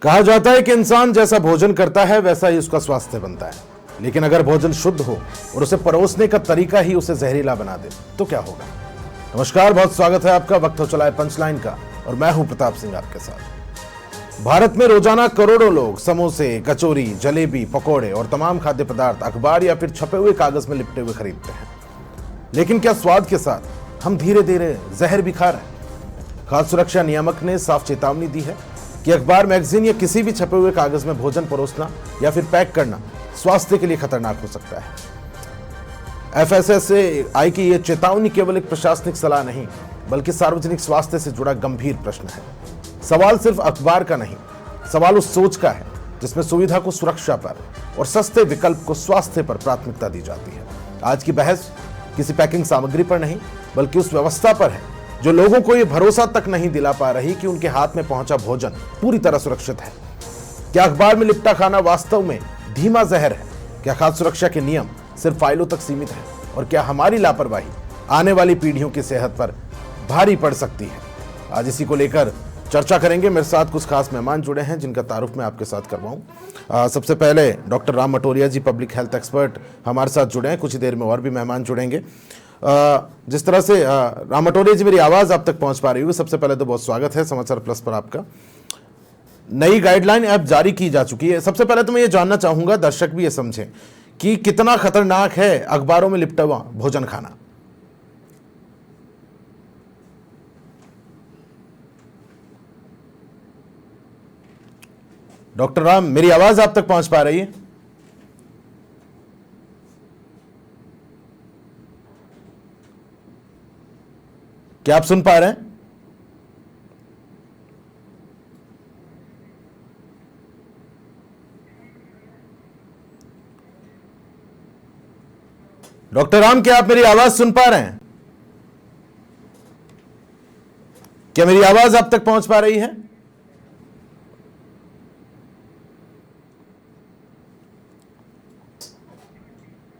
कहा जाता है कि इंसान जैसा भोजन करता है वैसा ही उसका स्वास्थ्य बनता है, लेकिन अगर भोजन शुद्ध हो और उसे परोसने का तरीका ही उसे जहरीला बना दे तो क्या होगा। नमस्कार, बहुत स्वागत है आपका वक्त हो चला है पंचलाइन का और मैं हूं प्रताप सिंह आपके साथ। भारत में रोजाना करोड़ों लोग समोसे, कचौरी, जलेबी, पकौड़े और तमाम खाद्य पदार्थ अखबार या फिर छपे हुए कागज में लिपटे हुए खरीदते हैं, लेकिन क्या स्वाद के साथ हम धीरे धीरे जहर भी खा रहे हैं। खाद्य सुरक्षा नियामक ने साफ चेतावनी दी है कि अखबार, मैगजीन या किसी भी छपे हुए कागज में भोजन परोसना या फिर पैक करना स्वास्थ्य के लिए खतरनाक हो सकता है। एफएसएसएआई की यह चेतावनी केवल एक प्रशासनिक सलाह नहीं बल्कि सार्वजनिक स्वास्थ्य से जुड़ा गंभीर प्रश्न है। सवाल सिर्फ अखबार का नहीं, सवाल उस सोच का है जिसमें सुविधा को सुरक्षा पर और सस्ते विकल्प को स्वास्थ्य पर प्राथमिकता दी जाती है। आज की बहस किसी पैकिंग सामग्री पर नहीं बल्कि उस व्यवस्था पर है जो लोगों को यह भरोसा तक नहीं दिला पा रही कि उनके हाथ में पहुंचा भोजन पूरी तरह सुरक्षित है। क्या अखबार में लिपटा खाना वास्तव में धीमा जहर है? क्या खाद्य सुरक्षा के नियम सिर्फ फाइलों तक सीमित है? और क्या हमारी लापरवाही आने वाली पीढ़ियों की सेहत पर भारी पड़ सकती है? आज इसी को लेकर चर्चा करेंगे। मेरे साथ कुछ खास मेहमान जुड़े हैं जिनका तारुफ मैं आपके साथ करवाऊं। सबसे पहले डॉक्टर राम मटोरिया जी, पब्लिक हेल्थ एक्सपर्ट, हमारे साथ जुड़े हैं। कुछ ही देर में और भी मेहमान जुड़ेंगे। जिस तरह से राम मटोरिया जी, मेरी आवाज़ आप तक पहुंच पा रही होगी, सबसे पहले तो बहुत स्वागत है समाचार प्लस पर आपका। नई गाइडलाइन ऐप जारी की जा चुकी है। सबसे पहले तो मैं ये जानना चाहूंगा, दर्शक भी ये समझें कि कितना खतरनाक है अखबारों में लिपटा हुआ भोजन खाना। डॉक्टर राम, मेरी आवाज आप तक पहुंच पा रही है? क्या आप सुन पा रहे हैं? डॉक्टर राम, क्या आप मेरी आवाज सुन पा रहे हैं? क्या मेरी आवाज आप तक पहुंच पा रही है?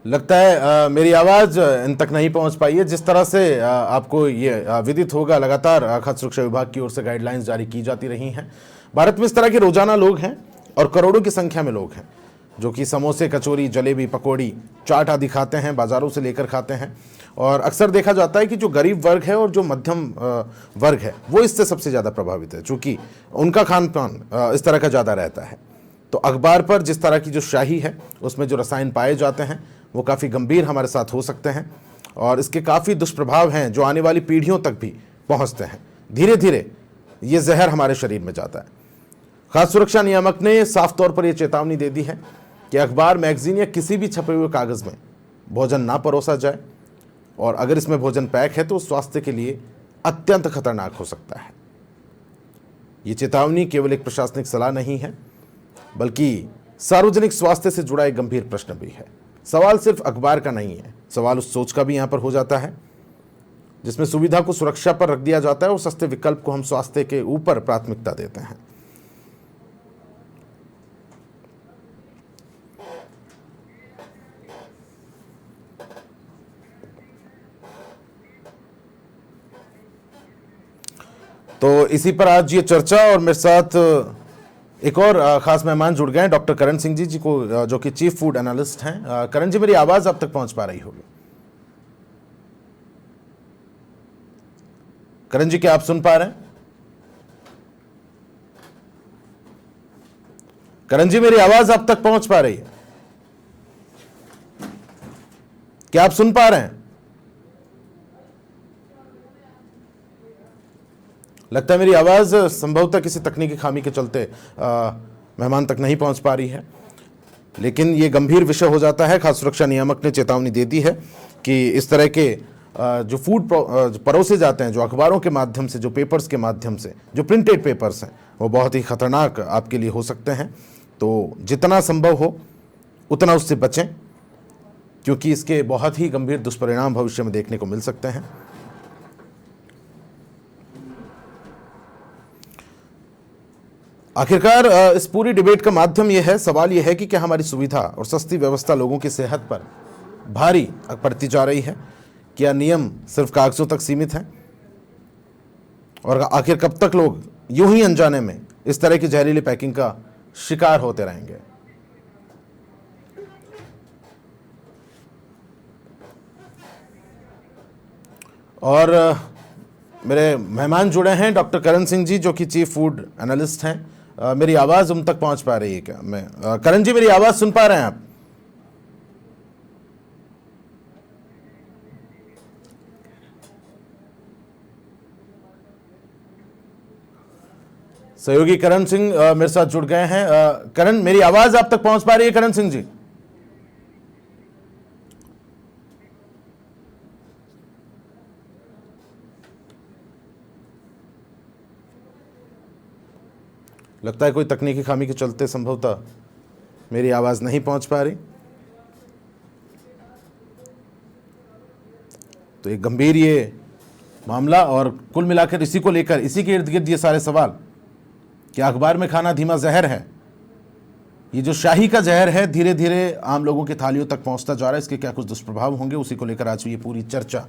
लगता है मेरी आवाज इन तक नहीं पहुंच पाई है। जिस तरह से आपको ये विदित होगा, लगातार खाद्य सुरक्षा विभाग की ओर से गाइडलाइंस जारी की जाती रही हैं। भारत में इस तरह के रोजाना लोग हैं और करोड़ों की संख्या में लोग हैं जो कि समोसे, कचौरी, जलेबी, पकौड़ी, चाट आदि खाते हैं, बाजारों से लेकर खाते हैं। और अक्सर देखा जाता है कि जो गरीब वर्ग है और जो मध्यम वर्ग है वो इससे सबसे ज़्यादा प्रभावित है, चूँकि उनका खान पान इस तरह का ज़्यादा रहता है। तो अखबार पर जिस तरह की जो शाही है उसमें जो रसायन पाए जाते हैं वो काफ़ी गंभीर हमारे साथ हो सकते हैं और इसके काफ़ी दुष्प्रभाव हैं जो आने वाली पीढ़ियों तक भी पहुँचते हैं। धीरे धीरे ये जहर हमारे शरीर में जाता है। खाद्य सुरक्षा नियामक ने साफ तौर पर यह चेतावनी दे दी है कि अखबार, मैगजीन या किसी भी छपे हुए कागज़ में भोजन ना परोसा जाए और अगर इसमें भोजन पैक है तो स्वास्थ्य के लिए अत्यंत खतरनाक हो सकता है। ये चेतावनी केवल एक प्रशासनिक सलाह नहीं है बल्कि सार्वजनिक स्वास्थ्य से जुड़ा एक गंभीर प्रश्न भी है। सवाल सिर्फ अखबार का नहीं है, सवाल उस सोच का भी यहाँ पर हो जाता है जिसमें सुविधा को सुरक्षा पर रख दिया जाता है और सस्ते विकल्प को हम स्वास्थ्य के ऊपर प्राथमिकता देते हैं। तो इसी पर आज ये चर्चा, और मेरे साथ एक और खास मेहमान जुड़ गए हैं, डॉक्टर करण सिंह जी को, जो कि चीफ फूड एनालिस्ट हैं। करण जी, मेरी आवाज आप तक पहुंच पा रही होगी? करण जी, क्या आप सुन पा रहे हैं? करण जी, मेरी आवाज आप तक पहुंच पा रही है? क्या आप सुन पा रहे हैं? लगता है मेरी आवाज़ संभवतः किसी तकनीकी खामी के चलते मेहमान तक नहीं पहुंच पा रही है, लेकिन ये गंभीर विषय हो जाता है। खाद्य सुरक्षा नियामक ने चेतावनी दे दी है कि इस तरह के जो फूड परोसे जाते हैं, जो अखबारों के माध्यम से, जो पेपर्स के माध्यम से, जो प्रिंटेड पेपर्स हैं, वो बहुत ही खतरनाक आपके लिए हो सकते हैं। तो जितना संभव हो उतना उससे बचें, क्योंकि इसके बहुत ही गंभीर दुष्परिणाम भविष्य में देखने को मिल सकते हैं। आखिरकार इस पूरी डिबेट का माध्यम यह है, सवाल यह है कि क्या हमारी सुविधा और सस्ती व्यवस्था लोगों की सेहत पर भारी पड़ती जा रही है? क्या नियम सिर्फ कागजों तक सीमित हैं? और आखिर कब तक लोग यूं ही अनजाने में इस तरह की जहरीली पैकिंग का शिकार होते रहेंगे। और मेरे मेहमान जुड़े हैं डॉक्टर करण सिंह जी, जो कि चीफ फूड एनालिस्ट हैं। मेरी आवाज़ उन तक पहुंच पा रही है क्या? मैं करण जी, मेरी आवाज़ सुन पा रहे हैं आप? सहयोगी करण सिंह मेरे साथ जुड़ गए हैं। करण, मेरी आवाज़ आप तक पहुंच पा रही है करण सिंह जी? लगता है कोई तकनीकी खामी के चलते संभवतः मेरी आवाज़ नहीं पहुंच पा रही। तो एक गंभीर ये मामला, और कुल मिलाकर इसी को लेकर, इसी के इर्द गिर्द ये सारे सवाल कि अखबार में खाना धीमा जहर है। ये जो शाही का जहर है धीरे धीरे आम लोगों की थालियों तक पहुंचता जा रहा है, इसके क्या कुछ दुष्प्रभाव होंगे, उसी को लेकर आज ये पूरी चर्चा।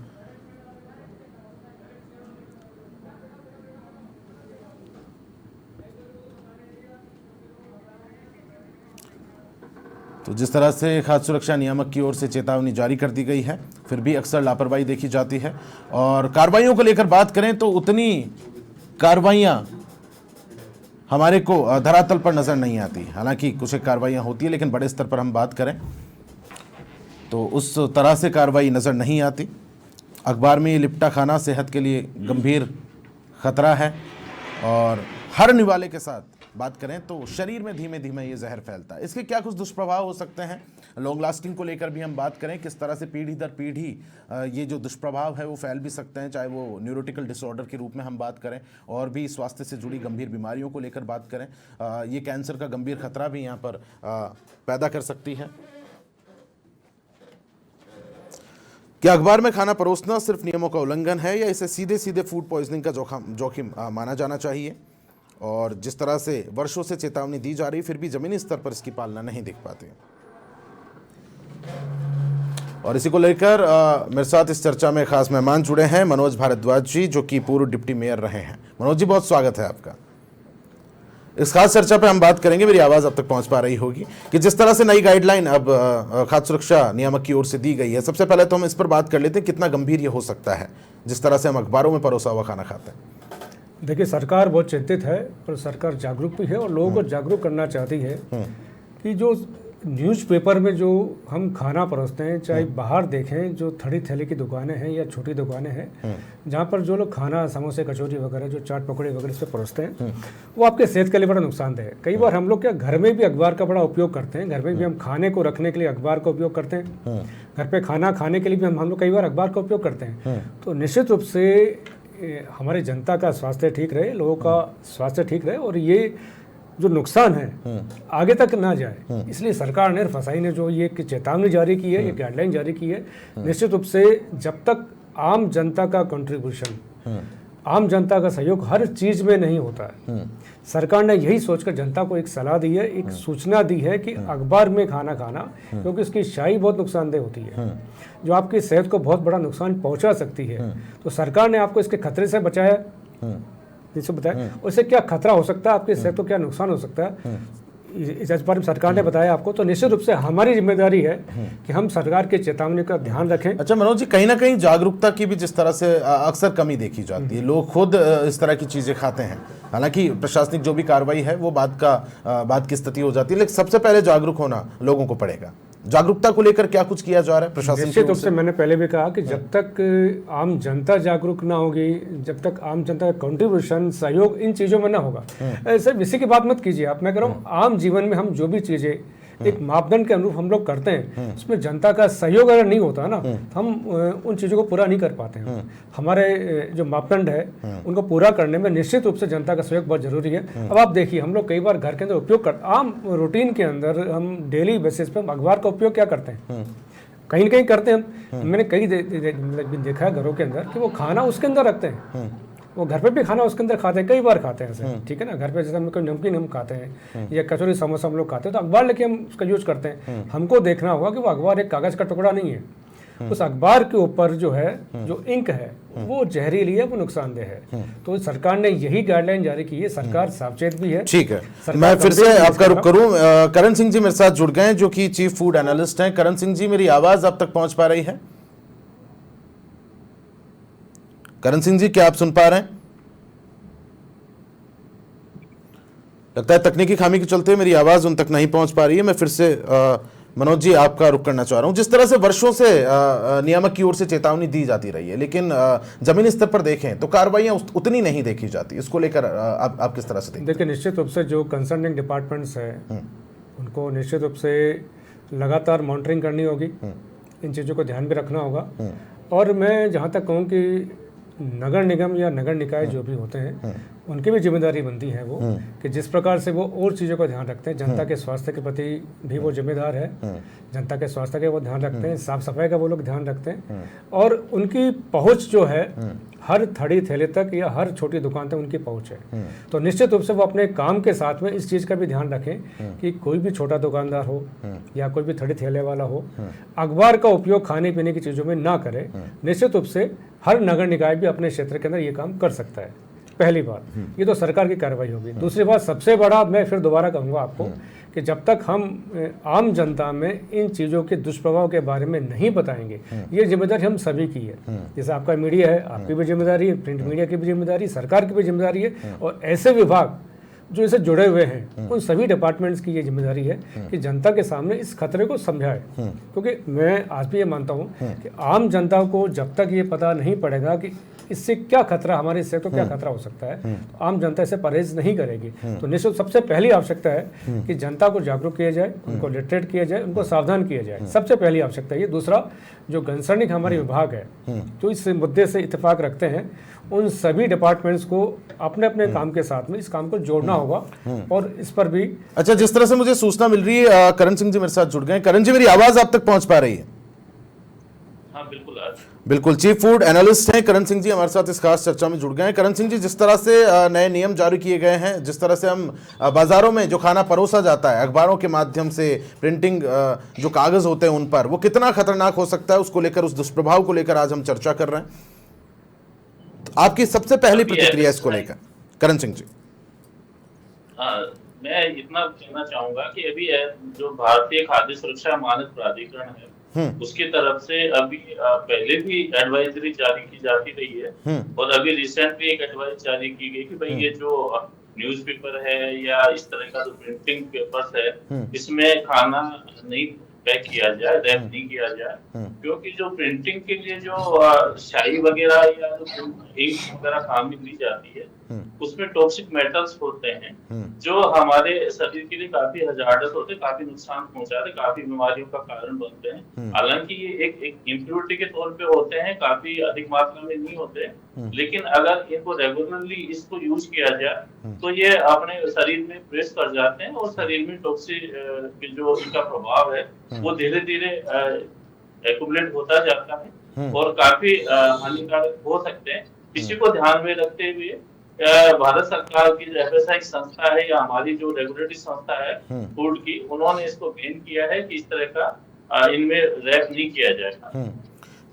तो जिस तरह से खाद्य सुरक्षा नियामक की ओर से चेतावनी जारी कर दी गई है, फिर भी अक्सर लापरवाही देखी जाती है। और कार्रवाइयों को लेकर बात करें तो उतनी कार्रवाइयाँ हमारे को धरातल पर नज़र नहीं आती। हालांकि कुछ एक कार्रवाइयाँ होती है, लेकिन बड़े स्तर पर हम बात करें तो उस तरह से कार्रवाई नज़र नहीं आती। अखबार में ये लिपटा खाना सेहत के लिए गंभीर खतरा है, और हर निवाले के साथ बात करें तो शरीर में धीमे धीमे ये जहर फैलता है। इसके क्या कुछ दुष्प्रभाव हो सकते हैं, लॉन्ग लास्टिंग को लेकर भी हम बात करें, किस तरह से पीढ़ी दर पीढ़ी ये जो दुष्प्रभाव है वो फैल भी सकते हैं, चाहे वो न्यूरोटिकल डिसऑर्डर के रूप में हम बात करें, और भी स्वास्थ्य से जुड़ी गंभीर बीमारियों को लेकर बात करें। ये कैंसर का गंभीर खतरा भी यहाँ पर पैदा कर सकती है। क्या अखबार में खाना परोसना सिर्फ नियमों का उल्लंघन है, या इसे सीधे सीधे फूड पॉइजनिंग का जोखिम माना जाना चाहिए? और जिस तरह से वर्षों से चेतावनी दी जा रही, फिर भी जमीनी स्तर पर इसकी पालना नहीं दिख पाती। और इसी को लेकर मेरे साथ इस चर्चा में खास मेहमान जुड़े हैं, मनोज भारद्वाज जी, जो कि पूर्व डिप्टी मेयर रहे हैं। मनोज जी, बहुत स्वागत है आपका। इस खास चर्चा पे हम बात करेंगे, मेरी आवाज़ अब तक पहुंच पा रही होगी, कि जिस तरह से नई गाइडलाइन अब खाद्य सुरक्षा नियामक की ओर से दी गई है। सबसे पहले तो हम इस पर बात कर लेते हैं, कितना गंभीर ये हो सकता है जिस तरह से हम अखबारों में परोसा हुआ खाना खाते हैं। देखिए, सरकार बहुत चिंतित है, और सरकार जागरूक भी है, और लोगों को जागरूक करना चाहती है कि जो न्यूज़पेपर में जो हम खाना परोसते हैं, चाहे बाहर देखें जो थड़ी थैली की दुकानें हैं या छोटी दुकानें हैं, जहाँ पर जो लोग खाना समोसे कचौरी वगैरह जो चाट पकौड़े वगैरह इस पर परोसते हैं, वो आपके सेहत के लिए बड़ा नुकसानदेह है। कई बार हम लोग क्या घर में भी अखबार का बड़ा उपयोग करते हैं, घर में भी हम खाने को रखने के लिए अखबार का उपयोग करते हैं, घर पे खाना खाने के लिए भी हम लोग कई बार अखबार का उपयोग करते हैं। तो निश्चित रूप से हमारी जनता का स्वास्थ्य ठीक रहे, लोगों का स्वास्थ्य ठीक रहे, और ये जो नुकसान है आगे तक ना जाए, इसलिए सरकार ने, फसाई ने जो ये चेतावनी जारी की है, ये गाइडलाइन जारी की है। निश्चित रूप से जब तक आम जनता का कंट्रीब्यूशन, आम जनता का सहयोग हर चीज़ में नहीं होता है, सरकार ने यही सोचकर जनता को एक सलाह दी है, एक सूचना दी है कि अखबार में खाना खाना, क्योंकि इसकी शाही बहुत नुकसानदेह होती है, जो आपकी सेहत को बहुत बड़ा नुकसान पहुंचा सकती है। तो सरकार ने आपको इसके खतरे से बचाया, जिससे बताया उससे क्या खतरा हो सकता है, आपकी सेहत को क्या नुकसान हो सकता है, इस बारे में सरकार ने बताया आपको। तो निश्चित रूप से हमारी जिम्मेदारी है कि हम सरकार की चेतावनी का ध्यान रखें। अच्छा मनोज जी, कहीं ना कहीं जागरूकता की भी जिस तरह से अक्सर कमी देखी जाती है, लोग खुद इस तरह की चीज़ें खाते हैं। हालांकि प्रशासनिक जो भी कार्रवाई है वो बाद की स्थिति हो जाती है, लेकिन सबसे पहले जागरूक होना लोगों को पड़ेगा। जागरूकता को लेकर क्या कुछ किया जा रहा है प्रशासन? निश्चित रूप से मैंने पहले भी कहा कि जब तक आम जनता जागरूक ना होगी, जब तक आम जनता का कंट्रीब्यूशन, सहयोग इन चीज़ों में ना होगा, सर इसी की बात मत कीजिए आप। मैं कह रहा हूँ आम जीवन में हम जो भी चीज़ें एक मापदंड के अनुरूप हम लोग करते हैं, उसमें जनता का सहयोग अगर नहीं होता ना, तो हम उन चीज़ों को पूरा नहीं कर पाते हैं। हमारे जो मापदंड है उनको पूरा करने में निश्चित रूप से जनता का सहयोग बहुत जरूरी है। अब आप देखिए, हम लोग कई बार घर के अंदर उपयोग कर, आम रूटीन के अंदर हम डेली बेसिस पे अखबार का उपयोग क्या करते हैं, कहीं ना कहीं करते हैं। मैंने कई देखा है घरों के अंदर कि वो खाना उसके अंदर रखते हैं, वो घर पे भी खाना उसके अंदर खाते हैं, कई बार खाते हैं ऐसे, ठीक है ना। घर पे जैसे हम कोई नमकीन हम खाते हैं या कचौरी समोसा हम लोग खाते हैं, तो अखबार लेके हम उसका यूज करते हैं। हमको देखना होगा कि वो अखबार एक कागज़ का टुकड़ा नहीं है, उस अखबार के ऊपर जो है जो इंक है वो जहरीली है, वो नुकसानदेह है। तो सरकार ने यही गाइडलाइन जारी की है, सरकार सावचेत भी है। ठीक है, मैं फिर से आपका रुख करूं। करण सिंह जी मेरे साथ जुड़ गए हैं, जो कि चीफ फूड एनालिस्ट हैं। करण सिंह जी, मेरी आवाज आप तक पहुंच पा रही है? करण सिंह जी, क्या आप सुन पा रहे हैं? लगता है तकनीकी खामी के चलते मेरी आवाज उन तक नहीं पहुंच पा रही है। मैं फिर से मनोज जी आपका रुख करना चाह रहा हूं। जिस तरह से वर्षों से नियामक की ओर से चेतावनी दी जाती रही है, लेकिन जमीनी स्तर पर देखें तो कार्रवाइयां उतनी नहीं देखी जाती। इसको लेकर आप किस तरह से देखते हैं? देखिए, निश्चित रूप से जो कंसर्निंग डिपार्टमेंट्स हैं उनको निश्चित रूप से लगातार मॉनिटरिंग करनी होगी, इन चीज़ों को ध्यान भी रखना होगा। और मैं जहाँ तक कहूँ कि नगर निगम या नगर निकाय जो भी होते हैं उनकी भी जिम्मेदारी बनती है वो कि जिस प्रकार से वो और चीज़ों का ध्यान रखते हैं, जनता के स्वास्थ्य के प्रति भी वो जिम्मेदार है, जनता के स्वास्थ्य का वो ध्यान रखते हैं, साफ सफाई का वो लोग ध्यान रखते हैं, और उनकी पहुंच जो है हर थड़ी थैले तक या हर छोटी दुकान तक उनकी पहुंच है। तो निश्चित रूप से वो अपने काम के साथ में इस चीज़ का भी ध्यान रखें कि कोई भी छोटा दुकानदार हो या कोई भी थड़ी थैले वाला हो, अखबार का उपयोग खाने पीने की चीज़ों में ना करे। निश्चित रूप से हर नगर निकाय भी अपने क्षेत्र के अंदर ये काम कर सकता है। पहली बात, ये तो सरकार की कार्रवाई होगी। दूसरी बात, सबसे बड़ा मैं फिर दोबारा कहूँगा आपको कि जब तक हम आम जनता में इन चीज़ों के दुष्प्रभाव के बारे में नहीं बताएंगे, ये जिम्मेदारी हम सभी की है। जैसे आपका मीडिया है, आपकी भी जिम्मेदारी है, प्रिंट मीडिया की भी जिम्मेदारी, सरकार की भी जिम्मेदारी है, और ऐसे विभाग जो इससे जुड़े हुए हैं उन सभी डिपार्टमेंट्स की ये जिम्मेदारी है कि जनता के सामने इस खतरे को समझाए। क्योंकि मैं आज भी ये मानता हूँ कि आम जनता को जब तक ये पता नहीं पड़ेगा कि इससे क्या खतरा, हमारे इससे तो क्या खतरा हो सकता है, तो आम जनता इससे परहेज नहीं करेगी। तो निश्चित सबसे पहली आवश्यकता है कि जनता को जागरूक किया जाए, उनको लिटरेट किया जाए, उनको सावधान किया जाए, सबसे पहली आवश्यकता है ये। दूसरा, जो कंसर्निंग हमारे विभाग है जो इस मुद्दे से इत्तेफाक रखते हैं, उन सभी डिपार्टमेंट्स को अपने अपने काम के साथ में इस काम को जोड़ना होगा, और इस पर भी। अच्छा, जिस तरह से मुझे सूचना मिल रही है, करण सिंह जी मेरे साथ जुड़ गए। करण जी, मेरी आवाज आप तक पहुंच पा रही है? हाँ, बिल्कुल बिल्कुल। चीफ फूड एनालिस्ट हैं करण सिंह जी, हमारे साथ इस खास चर्चा में जुड़ गए हैं। करण सिंह जी, जिस तरह से नए नियम जारी किए गए हैं, जिस तरह से हम बाजारों में जो खाना परोसा जाता है अखबारों के माध्यम से, प्रिंटिंग जो कागज होते हैं उन पर, वो कितना खतरनाक हो सकता है, उसको लेकर, उस दुष्प्रभाव को लेकर आज हम चर्चा कर रहे हैं। तो आपकी सबसे पहली प्रतिक्रिया इसको लेकर, करण सिंह जी? हाँ, मैं इतना कहना चाहूंगा कि अभी जो भारतीय खाद्य सुरक्षा मानक प्राधिकरण है उसकी तरफ से अभी पहले भी एडवाइजरी जारी की जाती रही है, और अभी रिसेंटली एक एडवाइस जारी की गई कि भाई ये जो न्यूज़पेपर है या इस तरह का जो प्रिंटिंग पेपर्स है, इसमें खाना नहीं पैक किया जाए, रैप नहीं किया जाए, क्योंकि जो प्रिंटिंग के लिए जो स्याही वगैरह या जो इंक वगैरह काम में ली जाती है उसमें टॉक्सिक मेटल्स होते हैं जो हमारे शरीर के लिए काफी हजार्डस होते हैं, काफी नुकसान पहुंचाते हैं, काफी बीमारियों का कारण बनते हैं। हालांकि ये एक इम्प्योरिटी के तौर पे होते हैं, काफी अधिक मात्रा में नहीं होते, लेकिन अगर इनको रेगुलरली इसको यूज किया जाए तो ये अपने शरीर में प्रेस कर जाते हैं और शरीर में टॉक्सिक जो इनका प्रभाव है वो धीरे धीरे एक्युमुलेट होता जाता है और काफी हानिकारक हो सकते हैं। इसी को ध्यान में रखते हुए भारत सरकार की जो FSI संस्था है या हमारी जो रेगुलेटरी संस्था है फूड की, उन्होंने इसको बैन किया है कि इस तरह का इनमें रैप नहीं किया जाएगा।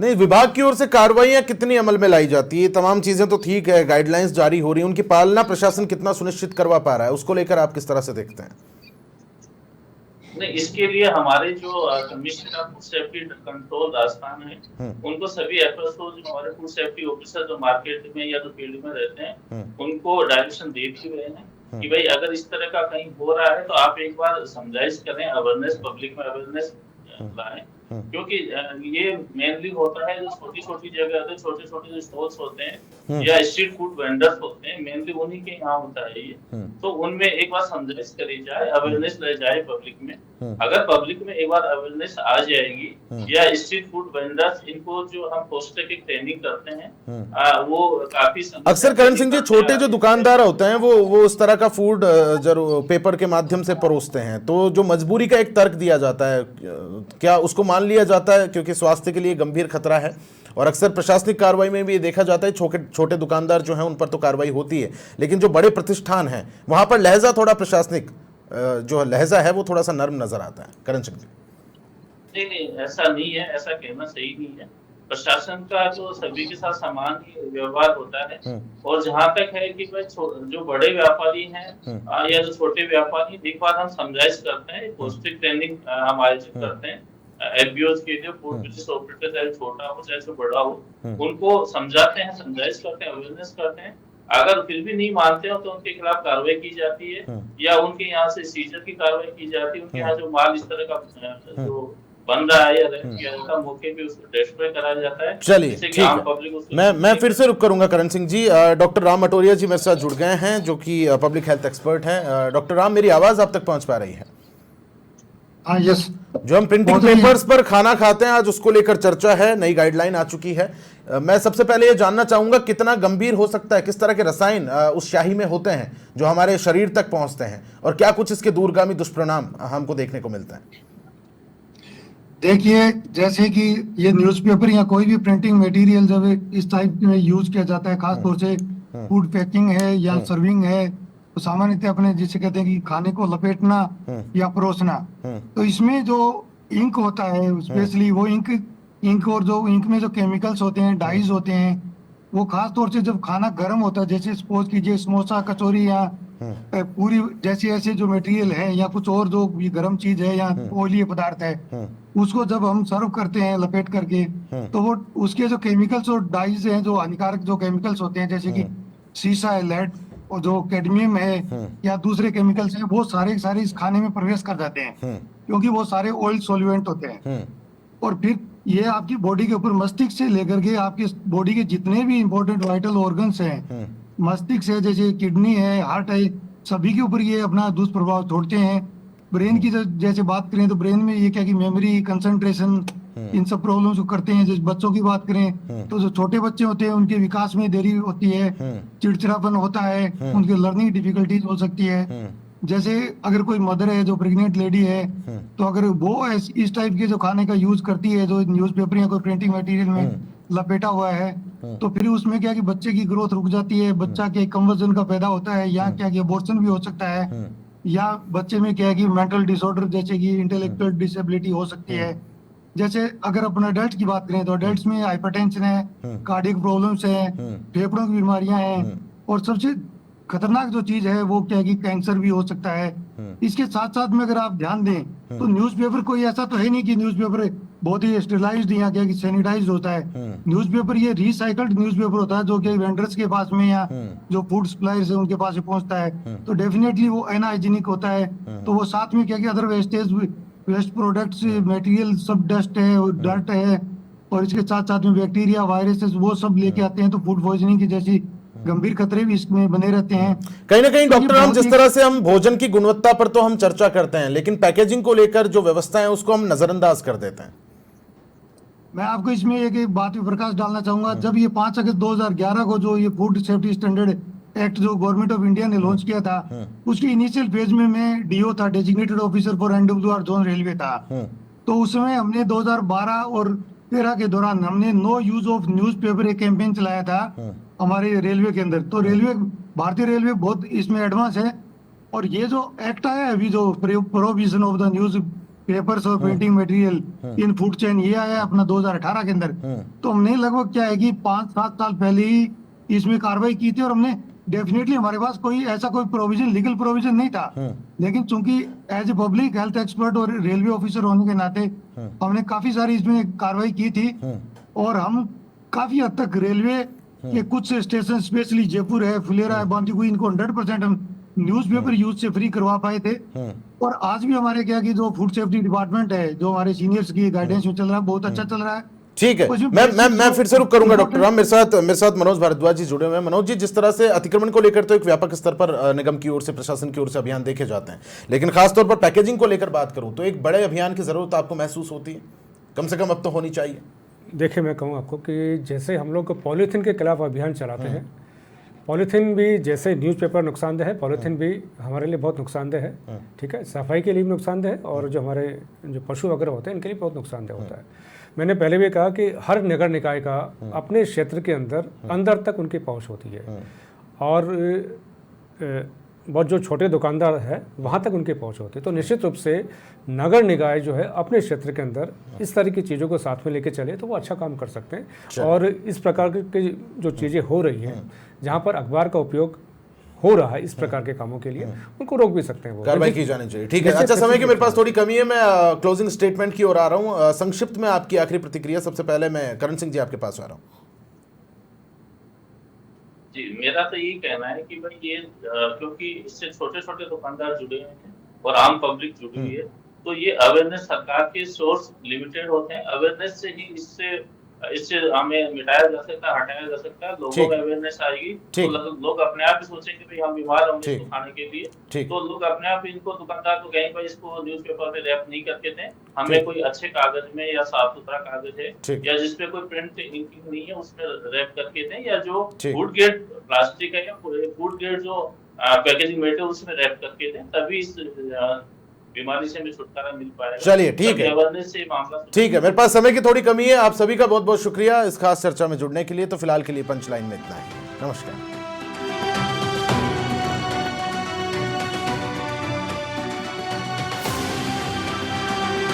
नहीं, विभाग की ओर से कार्रवाइयां कितनी अमल में लाई जाती है? तमाम चीजें तो ठीक है, गाइडलाइंस जारी हो रही है, उनकी पालना प्रशासन कितना सुनिश्चित करवा पा रहा है, उसको लेकर आप किस तरह से देखते हैं? नहीं, इसके लिए हमारे जो commissioner of food safety control Rajasthan है, उनको सभी FSO जो हमारे फूड सेफ्टी ऑफिसर जो मार्केट में या जो फील्ड में रहते हैं उनको डायरेक्शन दे दिए गए हैं कि भाई अगर इस तरह का कहीं हो रहा है तो आप एक बार समझाइश करें, अवेयरनेस, पब्लिक में अवेयरनेस लाएं, क्योंकि ये मेनली होता है जो छोटी छोटी जगह होते हैं, छोटे छोटे जो स्टॉल्स होते हैं या स्ट्रीट फूड वेंडर्स होते हैं, मेनली उन्हीं के यहाँ होता है ये। तो उनमें एक बार समझाइश करी जाए, अवेयरनेस ले जाए पब्लिक में। अगर पब्लिक में एक बार अवेयरनेस आ जाएगी या स्ट्रीट फूड वेंडर्स, इनको जो हम पौष्टिक ट्रेनिंग करते हैं वो काफी अक्सर करण सिंह जी, छोटे जो दुकानदार होते हैं वो उस तरह का फूड जरूर पेपर के माध्यम से परोसते हैं, तो जो मजबूरी का एक तर्क दिया जाता है, क्या उसको मान लिया जाता है क्योंकि स्वास्थ्य के लिए गंभीर खतरा है? और अक्सर प्रशासनिक कार्रवाई में भी ये देखा जाता है, छोटे दुकानदार जो हैं उन पर तो कार्रवाई होती है, लेकिन जो बड़े प्रतिष्ठान हैं वहां पर लहजा थोड़ा प्रशासनिक जो लहजा है वो थोड़ा सा नर्म नजर आता है। करण सिंह जी? नहीं नहीं, ऐसा नहीं है, ऐसा कहना सही नहीं है। प्रशासन का तो सभी के साथ समान ही व्यवहार होता है। और जहां तक है कि भाई जो बड़े व्यापारी हैं या जो छोटे व्यापारी, एक बार हम समझाइश करते हैं, पौष्टिक ट्रेनिंग हम आयोजित करते हैं एफबीओज के लिए, फूड बिजनेस ऑपरेटर चाहे छोटा हो चाहे बड़ा हो, उनको समझाते हैं, समझाइश करते हैं, अवेयरनेस करते हैं। अगर फिर भी नहीं मानते हो तो उनके खिलाफ कार्रवाई की जाती है, या उनके यहाँ से सीजर की कार्रवाई की जाती है। उनके यहाँ जो माल इस तरह का जो बन रहा है या रद्द किया जाता है, मौके पे उसको डिस्ट्रॉय कराया जाता है। चलिए ठीक है, मैं फिर से रुक करूंगा करण सिंह जी। डॉक्टर राम मटोरिया जी मेरे साथ जुड़ गए हैं, जो कि पब्लिक हेल्थ एक्सपर्ट हैं। डॉक्टर राम, मेरी आवाज आप तक पहुंच पा रही है? हाँ, यस। जो हम प्रिंटिंग पेपर्स पर खाना खाते हैं, आज उसको लेकर चर्चा है, नई गाइडलाइन आ चुकी है। मैं सबसे पहले ये जानना चाहूंगा, कितना गंभीर हो सकता है, किस तरह के रसायन उस स्याही में होते हैं जो हमारे शरीर तक पहुंचते हैं, और क्या कुछ इसके दूरगामी दुष्परिणाम हमको देखने को मिलता है? देखिए, जैसे कि ये न्यूज़पेपर या कोई भी प्रिंटिंग मटेरियल जब इस टाइप में यूज किया जाता है, खास तौर से फूड पैकिंग है या सर्विंग है, तो सामान्यतः अपने जिसे कहते हैं कि खाने को लपेटना या परोसना, तो इसमें जो इंक होता है, स्पेशली वो इंक और जो इंक में जो केमिकल्स होते हैं, डाइज होते हैं, वो खास तौर से जब खाना गर्म होता है, जैसे सपोज कीजिए समोसा, कचौरी या पूरी जैसे ऐसे जो मटेरियल है या कुछ और जो ये गर्म चीज है या ऑयली पदार्थ है, उसको जब हम सर्व करते हैं लपेट करके, तो वो उसके जो केमिकल्स और डाइज हैं, जो हानिकारक जो केमिकल्स होते हैं, जैसे कि सीसा है, लेड और जो कैडमियम है या दूसरे केमिकल्स हैं, वो सारे सारे इस खाने में प्रवेश कर जाते हैं, क्योंकि वो सारे ऑयल सॉल्वेंट होते हैं। और फिर ये आपकी बॉडी के ऊपर, मस्तिष्क से लेकर के आपकी बॉडी के जितने भी इंपॉर्टेंट वाइटल ऑर्गन्स हैं, मस्तिष्क है, जैसे किडनी है, हार्ट है, सभी के ऊपर ये अपना दुष्प्रभाव छोड़ते हैं। ब्रेन की जैसे बात करें तो ब्रेन में ये क्या कि मेमोरी, कंसंट्रेशन, इन सब प्रॉब्लम्स को करते हैं। जैसे बच्चों की बात करें तो जो छोटे बच्चे होते हैं उनके विकास में देरी होती है, चिड़चिड़ापन होता है, उनके लर्निंग डिफिकल्टीज हो सकती है। जैसे अगर कोई मदर है जो प्रेग्नेंट लेडी है, तो अगर वो इस टाइप के जो खाने का यूज करती है, जो न्यूज़पेपर या कोई प्रिंटिंग मटेरियल में लपेटा हुआ है, तो फिर उसमें क्या कि बच्चे की ग्रोथ रुक जाती है, बच्चा के कम वजन का पैदा होता है, या क्या कि अबॉर्शन भी हो सकता है, या बच्चे में क्या है कि मेंटल डिसऑर्डर जैसे कि इंटेलेक्चुअल डिसेबिलिटी हो सकती है। जैसे अगर अपन अडल्ट की बात करें तो अडल्ट में हाइपरटेंशन है, कार्डियक प्रॉब्लम्स है, फेफड़ों की बीमारियां हैं, और सबसे खतरनाक जो चीज है वो क्या है कि कैंसर भी हो सकता है। इसके साथ साथ में अगर आप ध्यान दें तो न्यूज़पेपर कोई ऐसा तो है नहीं कि न्यूज़पेपर बहुत ही स्टेरिलाइज्ड या क्या कि सैनिटाइज्ड होता है। न्यूज़पेपर ये रिसाइकल्ड न्यूज़पेपर होता है, जो कि वेंडर्स के पास में या जो फूड सप्लायर्स है उनके पास पहुंचता है, तो डेफिनेटली वो अनहाइजीनिक होता है। तो वो साथ में क्या कि other wastage, waste products, material, सब डस्ट है, डर्ट है, और इसके साथ साथ में बैक्टीरिया, वायरसेस, वो सब लेके आते हैं, तो फूड पॉइजनिंग की जैसी गंभीर खतरे भी इसमें बने रहते हैं। कहीं ना कहीं डॉक्टर राम, जिस तरह से हम भोजन की गुणवत्ता पर तो हम चर्चा करते हैं, लेकिन पैकेजिंग को लेकर जो व्यवस्था है उसको हम नजरअंदाज कर देते हैं। मैं आपको इसमें एक बात पे प्रकाश डालना चाहूंगा। जब ये 5 अगस्त 2011 को जो ये फूड सेफ्टी स्टैंडर्ड एक्ट जो गवर्नमेंट ऑफ इंडिया ने लॉन्च किया था, उसके इनिशियल फेज में मैं डीओ था, designated officer for NWR zone railway था। तो उस समय हमने 2012 और 13 के दौरान हमने नो यूज ऑफ न्यूज़पेपर एक कैंपेन चलाया था हमारे रेलवे के अंदर। तो रेलवे, भारतीय रेलवे बहुत इसमें एडवांस है, और ये जो एक्ट आया है अभी, जो provision of the newspapers और printing material in food chain, ये आया अपना 2018 के अंदर। तो हमने लगभग क्या है कि 5-7 साल पहले ही इसमें कार्रवाई की थी, और हमने डेफिनेटली, हमारे पास कोई ऐसा कोई प्रोविजन, लीगल प्रोविजन नहीं था, लेकिन चूंकि as a public health expert और रेलवे ऑफिसर होने के नाते हमने काफी सारी इसमें कार्रवाई की थी, और हम काफी हद तक रेलवे के कुछ स्टेशन, स्पेशली जयपुर है, फुलेरा है, बांदीकुई, इनको 100% हम न्यूज़पेपर यूज से फ्री करवा पाए थे। और आज भी हमारे क्या कि जो फूड सेफ्टी डिपार्टमेंट है, जो हमारे सीनियर्स की गाइडेंस में चल रहा है, बहुत अच्छा चल रहा है। ठीक है, मैं फिर से रुक करूंगा डॉक्टर राम। मेरे साथ मनोज भारद्वाज जी जुड़े हुए हैं। मनोज जी, जिस तरह से अतिक्रमण को लेकर तो एक व्यापक स्तर पर निगम की ओर से, प्रशासन की ओर से अभियान देखे जाते हैं, लेकिन खासतौर पर पैकेजिंग को लेकर बात करूं तो एक बड़े अभियान की जरूरत आपको महसूस होती है? कम से कम अब तो होनी चाहिए। देखिए, मैं कहूँ आपको कि जैसे हम लोग पॉलीथीन के खिलाफ अभियान चलाते हैं, पॉलीथीन भी जैसे न्यूज़पेपर नुकसानदेह है, पॉलीथीन भी हमारे लिए बहुत नुकसानदेह है। ठीक है, सफाई के लिए भी नुकसानदेह है, और जो हमारे जो पशु वगैरह होते हैं इनके लिए बहुत नुकसानदेह होता है। मैंने पहले भी कहा कि हर नगर निकाय का अपने क्षेत्र के अंदर तक उनकी पहुंच होती है, और बहुत जो छोटे दुकानदार है वहाँ तक उनकी पहुँच होती है। तो निश्चित रूप से नगर निकाय जो है अपने क्षेत्र के अंदर इस तरह की चीज़ों को साथ में लेके चले तो वो अच्छा काम कर सकते हैं। और इस प्रकार की जो चीज़ें हो रही हैं जहाँ पर अखबार का उपयोग हो रहा है इस प्रकार के कामों के लिए, उनको रोक भी सकते हैं, वो कार्रवाई की जानी चाहिए। ठीक है, अच्छा समय की मेरे पास थोड़ी कमी है, मैं क्लोजिंग स्टेटमेंट की ओर आ रहा हूँ। संक्षिप्त में आपकी आखिरी प्रतिक्रिया। सबसे पहले मैं करण सिंह जी आपके पास आ रहा हूँ। जी, मेरा तो यही कहना है कि भाई ये क्योंकि इससे छोटे छोटे दुकानदार जुड़े हुए हैं और आम पब्लिक जुड़ी हुई है, तो ये अवेयरनेस सरकार के सोर्स लिमिटेड होते हैं। अवेयरनेस से ही इससे हमें मिटाया जा सकता है, हटाया जा सकता है। लोगों में अवेयरनेस आएगी तो लोग अपने आप ही सोचेंगे भाई हम बीमार होंगे इसको खाने के लिए, तो लोग अपने आप इनको दुकानदार को कहेंगे भाई इसको न्यूज़पेपर में रैप नहीं करके दें, हमें कोई अच्छे कागज में या साफ सुथरा कागज है या जिसपे कोई प्रिंट इंकिंग नहीं है उसमें रैप करके दें, या जो फूड ग्रेड प्लास्टिक है या फूड ग्रेड जो पैकेजिंग मेटेरियल उसमें रैप करके दें, तभी इस बीमारी से हमें छुटकारा मिल पाएगा। चलिए ठीक है, अवेयरनेस से मामला ठीक है। मेरे पास समय की थोड़ी कमी है। आप सभी का बहुत बहुत शुक्रिया इस खास चर्चा में जुड़ने के लिए। तो फिलहाल के लिए पंचलाइन में इतना ही। नमस्कार।